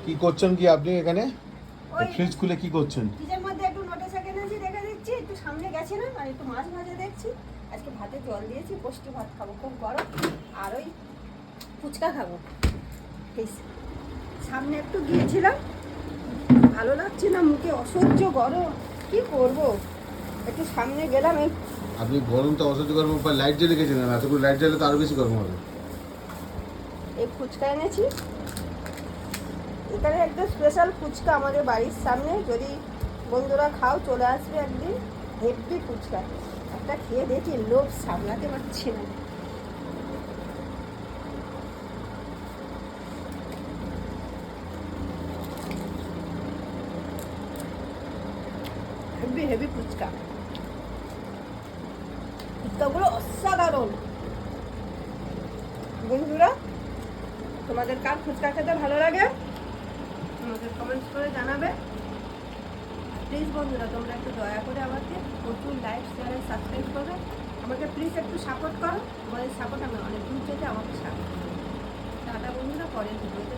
কি করছেন কি আপনি এখানে? ওই ফ্রিজ খুলে কি করছেন? ফ্রিজের মধ্যে একটু নোটেসা কিনেছি, রেখে দিচ্ছি। একটু সামনে গেছিলাম আর একটু মাছ ভাজা দেখছি। আজকে ভাতে জল দিয়েছি, পোস্টি ভাত খাবো, খুব গরম। আর ওই ফুচকা খাবো। এই সামনে একটু গিয়েছিলাম, ভালো লাগছে না, মুখে অসহ্য গরম, কি করব। একটু সামনে গেলাম, আপনি গরমটা অসহ্য গরম লাইট জ্বেলে গেছেন, এতগুলো লাইট জ্বালে তো আরো বেশি গরম হবে। এই ফুচকা এনেছি। এখানে একটা স্পেশাল ফুচকা আমাদের বাড়ির সামনে, যদি বন্ধুরা খাও চলে আসবে একদিন। হেভি ফুচকা, একটা খেয়ে দেখি, লোভ সামলাতে পারছি না। হেভি হেভি ফুচকা, ফুচকাগুলো অসাধারণ। বন্ধুরা, তোমাদের কার ফুচকা খেতে ভালো লাগে আমাকে কমেন্টস করে জানাবে। প্লিজ বন্ধুরা, তোমরা একটু দয়া করে আমাকে প্রচুর লাইক, শেয়ার, সাবস্ক্রাইব করবে। আমাকে প্লিজ একটু সাপোর্ট করো, তোমাদের সাপোর্ট আমি অনেক দূর যেতে আমাকে সাপোর্ট করো। টাটা বন্ধুরা, পরের ভিডিওতে